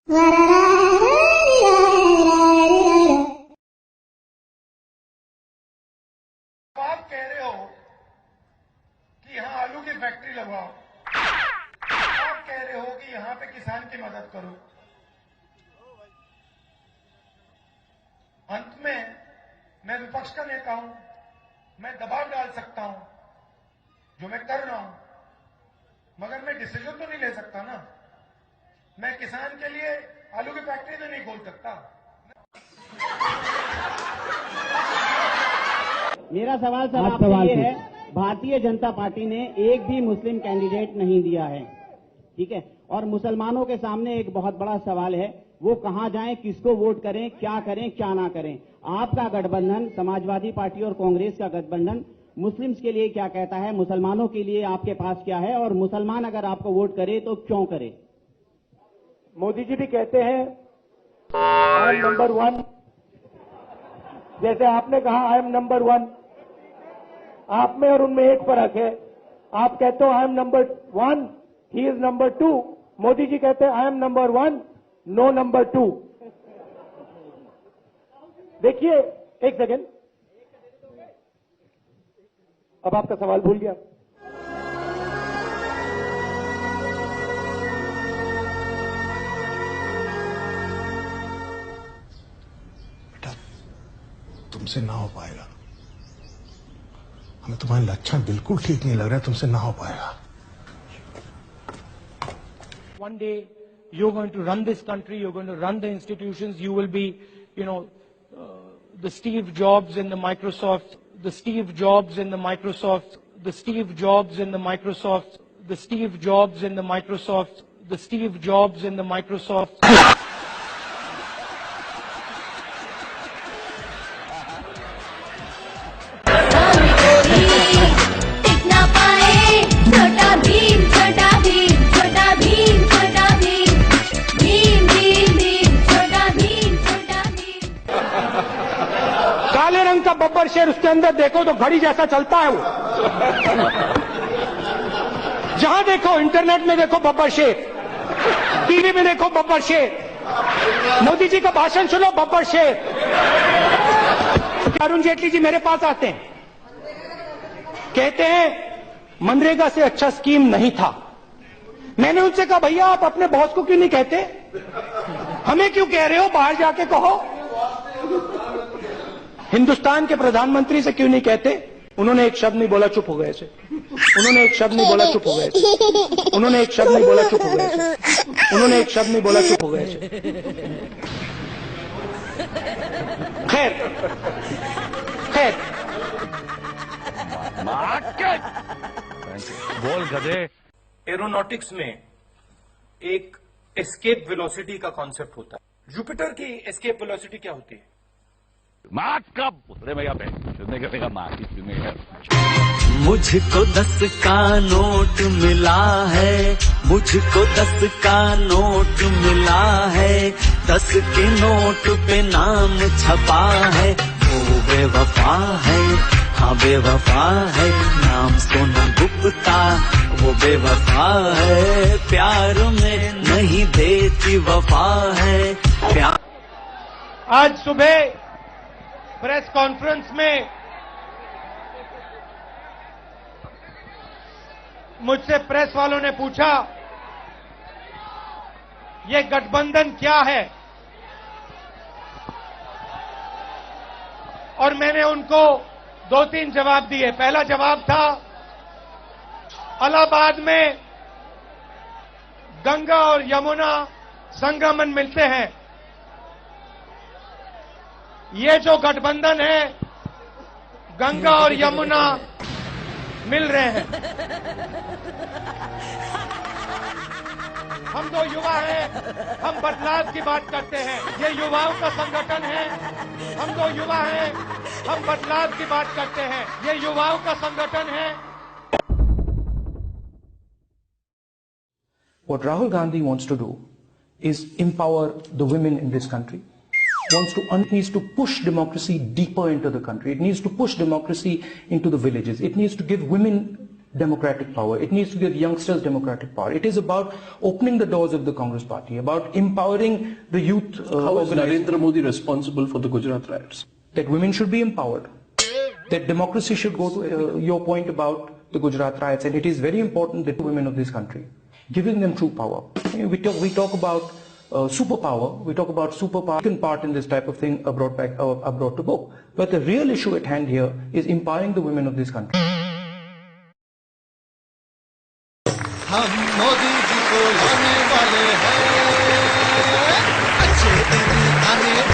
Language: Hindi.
आप कह रहे हो कि यहां आलू की फैक्ट्री लगवाओ, आप कह रहे हो कि यहां पे किसान की मदद करो, अंत में मैं विपक्ष का नेता हूं, मैं दबाव डाल सकता हूं, जो मैं कर रहा हूं, मगर मैं डिसीजन तो नहीं ले सकता ना। मैं किसान के लिए आलू की फैक्ट्री तो नहीं खोल सकता। मेरा सवाल सर आपसे ये है, भारतीय जनता पार्टी ने एक भी मुस्लिम कैंडिडेट नहीं दिया है, ठीक है, और मुसलमानों के सामने एक बहुत बड़ा सवाल है, वो कहां जाएं, किसको वोट करें, क्या ना करें। आपका गठबंधन, समाजवादी पार्टी और कांग्रेस का गठबंधन मुस्लिम्स के लिए क्या कहता है, मुसलमानों के लिए आपके पास क्या है, और मुसलमान अगर आपको वोट करे तो क्यों करे? मोदी जी भी कहते हैं आई एम नंबर 1, जैसे आपने कहा आई एम नंबर 1, आप में और उनमें एक फर्क है। आप कहते हो I am number 1, he is number 2, Modi ji कहते हैं I am number 1, no number 2। देखिए एक सेकेंड, अब आपका सवाल भूल गया। बेटा तुमसे ना हो पाएगा, हमें तुम्हारे लक्षण बिल्कुल ठीक नहीं लग रहा है, तुमसे ना हो पाएगा। One day you're going to run this country, you're going to run the institutions, you will be, the Steve Jobs in the Microsoft, the Steve Jobs in the Microsoft, the Steve Jobs in the Microsoft, the Steve Jobs in the Microsoft, the Steve Jobs in the Microsoft. टिकना पाए छोटा भीम, छोटा भीम, छोटा भीम, छोटा भीम, भीम भीम भीम, छोटा भीम, छोटा भीम। काले रंग का बब्बर शेर, उसके अंदर देखो तो घड़ी जैसा चलता है वो। जहां देखो, इंटरनेट में देखो बब्बर शेर, टीवी में देखो बब्बर शेर, मोदी जी का भाषण सुनो बब्बर शेर। अरुण जेटली जी मेरे पास आते हैं, कहते हैं मनरेगा से अच्छा स्कीम नहीं था। मैंने उनसे कहा भैया आप अपने बॉस को क्यों नहीं कहते, हमें क्यों कह रहे हो, बाहर जाके कहो। हिंदुस्तान के प्रधानमंत्री से क्यों नहीं कहते? उन्होंने एक शब्द नहीं बोला, चुप हो गए थे। उन्होंने एक शब्द नहीं बोला, चुप हो गए थे। उन्होंने एक शब्द नहीं बोला, चुप हो गए थे। उन्होंने एक शब्द नहीं बोला, चुप हो गए थे। खैर खैर, बोल गधे। एरोनॉटिक्स में एक एस्केप वेलोसिटी का कॉन्सेप्ट होता है। जुपिटर की एस्केप वेलोसिटी क्या होती है? मात का पुतले में सुनने का मात ही सुनेगा। मुझको 10 का नोट मिला है, मुझको 10 का नोट मिला है, 10 के नोट पे नाम छपा है, वो बेवफा है, हाँ बेवफा है, नाम सोना गुप्ता, वो बेवफा है, प्यार में नहीं देती वफा है, प्यार। आज सुबह प्रेस कॉन्फ्रेंस में मुझसे प्रेस वालों ने पूछा ये गठबंधन क्या है, और मैंने उनको 2-3 जवाब दिए। पहला जवाब था इलाहाबाद में गंगा और यमुना संगमन मिलते हैं, ये जो गठबंधन है गंगा और यमुना मिल रहे हैं। हम तो युवा हैं, हम बदलाव की बात करते हैं, ये युवाओं का संगठन है। हम तो युवा हैं, हम बदलाव की बात करते हैं, ये युवाओं का संगठन है। What Rahul Gandhi wants to do is empower the women in this country. Needs to push democracy deeper into the country. It needs to push democracy into the villages. It needs to give women democratic power. It needs to give youngsters democratic power. It is about opening the doors of the Congress party, about empowering the youth. How is Narendra Modi responsible for the Gujarat riots? That women should be empowered. That democracy should go to your point about the Gujarat riots, and it is very important that women of this country, giving them true power. We talk about superpower. We talk about superpower. Taken part in this type of thing are brought to book. But the real issue at hand here is empowering the women of this country. हम मोदी जी को लाने वाले हैं, अच्छे दिन आने